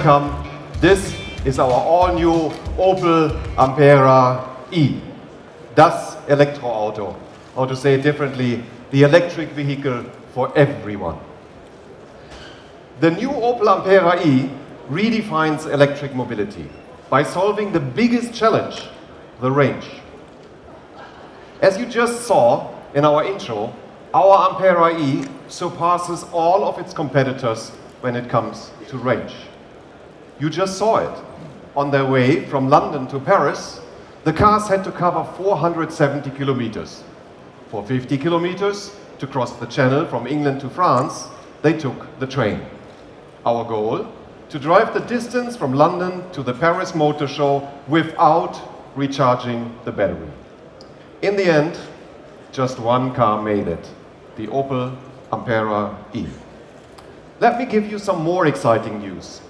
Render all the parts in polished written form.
welcome. This is our all-new Opel Ampera-e. Das Elektroauto. Or to say it differently, the electric vehicle for everyone. The new Opel Ampera-e redefines electric mobility by solving the biggest challenge, the range. As you just saw in our intro, our Ampera-e surpasses all of its competitors when it comes to range. You just saw it. On their way from London to Paris, the cars had to cover 470 kilometers. For 50 kilometers, to cross the channel from England to France, they took the train. Our goal? To drive the distance from London to the Paris Motor Show without recharging the battery. In the end, just one car made it, the Opel Ampera-e. Let me give you some more exciting news.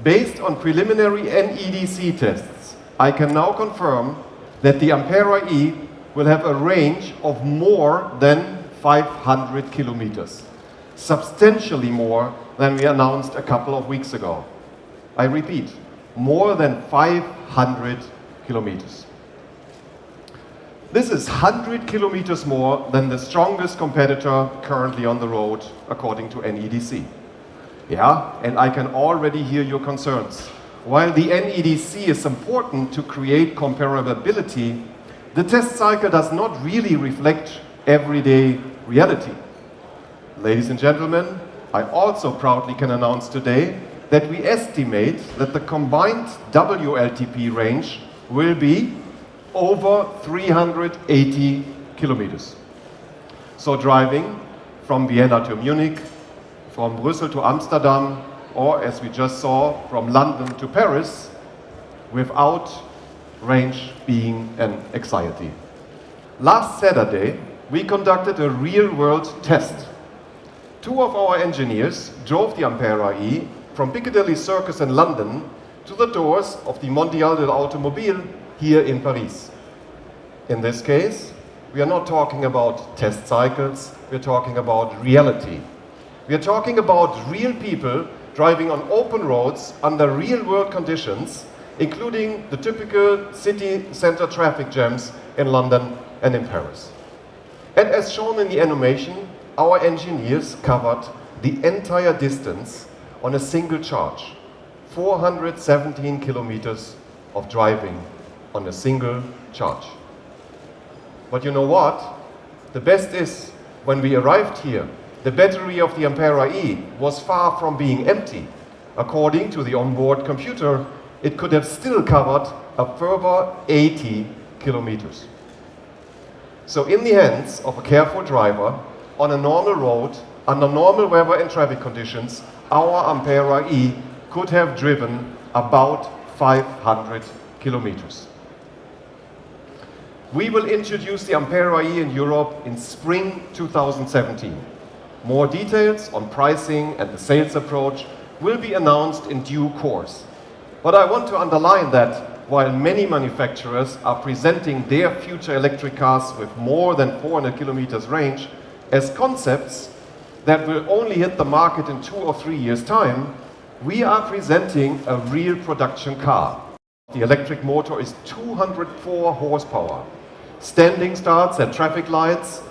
Based on preliminary NEDC tests, I can now confirm that the Ampera-e will have a range of more than 500 kilometers, substantially more than we announced a couple of weeks ago. I repeat, more than 500 kilometers. This is 100 kilometers more than the strongest competitor currently on the road, according to NEDC. Yeah, and I can already hear your concerns. While the NEDC is important to create comparability, the test cycle does not really reflect everyday reality. Ladies and gentlemen, I also proudly can announce today that we estimate that the combined WLTP range will be over 380 kilometers. So driving from Vienna to Munich, from Brussels to Amsterdam, or as we just saw, from London to Paris, without range being an anxiety. Last Saturday, we conducted a real-world test. Two of our engineers drove the Ampera-e from Piccadilly Circus in London to the doors of the Mondiale dell'Automobile here in Paris. In this case, we are not talking about test cycles, we're talking about reality. We are talking about real people driving on open roads under real-world conditions, including the typical city center traffic jams in London and in Paris. And as shown in the animation, our engineers covered the entire distance on a single charge. 417 kilometers of driving on a single charge. But you know what? The best is, when we arrived here, the battery of the Ampera-e was far from being empty. According to the onboard computer, it could have still covered a further 80 kilometers. So in the hands of a careful driver, on a normal road, under normal weather and traffic conditions, our Ampera-e could have driven about 500 kilometers. We will introduce the Ampera-e in Europe in spring 2017. More details on pricing and the sales approach will be announced in due course. But I want to underline that while many manufacturers are presenting their future electric cars with more than 400 kilometers range as concepts that will only hit the market in 2 or 3 years' time, we are presenting a real production car. The electric motor is 204 horsepower. Standing starts at traffic lights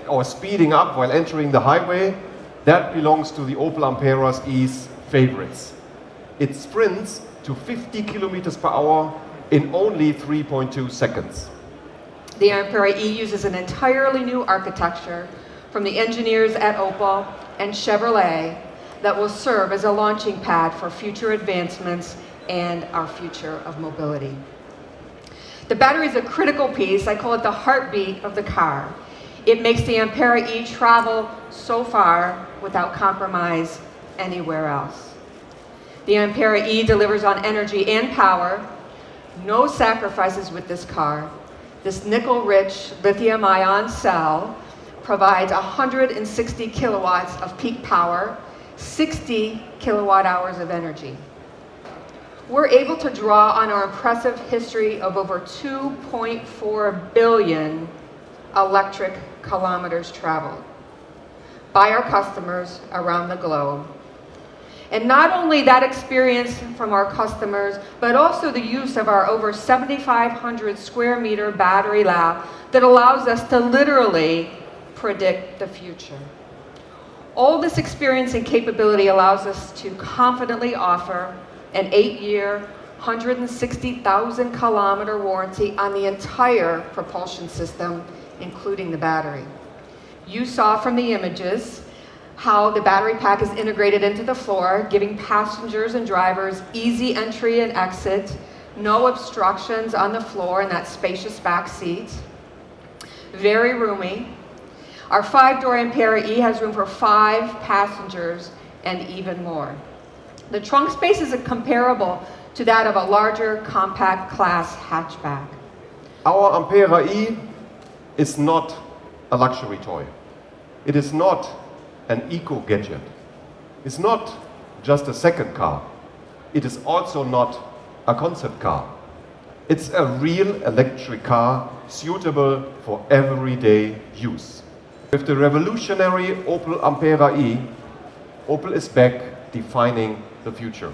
or speeding up while entering the highway, that belongs to the Opel Ampera-e's favorites. It sprints to 50 kilometers per hour in only 3.2 seconds. The Ampera-e uses an entirely new architecture from the engineers at Opel and Chevrolet that will serve as a launching pad for future advancements and our future of mobility. The battery is a critical piece. I call it the heartbeat of the car. It makes the Ampera-e travel so far without compromise anywhere else. The Ampera-e delivers on energy and power. No sacrifices with this car. This nickel-rich lithium-ion cell provides 160 kilowatts of peak power, 60 kilowatt hours of energy. We're able to draw on our impressive history of over 2.4 billion electric kilometers traveled by our customers around the globe. And not only that experience from our customers, but also the use of our over 7,500 square meter battery lab that allows us to literally predict the future. All this experience and capability allows us to confidently offer an 8-year, 160,000 kilometer warranty on the entire propulsion system, including the battery. You saw from the images how the battery pack is integrated into the floor, giving passengers and drivers easy entry and exit, no obstructions on the floor in that spacious back seat. Very roomy. Our 5-door Ampera-e has room for 5 passengers and even more. The trunk space is comparable to that of a larger compact class hatchback. Our Ampera-e is not a luxury toy. It is not an eco-gadget. It's not just a second car. It is also not a concept car. It's a real electric car suitable for everyday use. With the revolutionary Opel Ampera-e, Opel is back defining the future.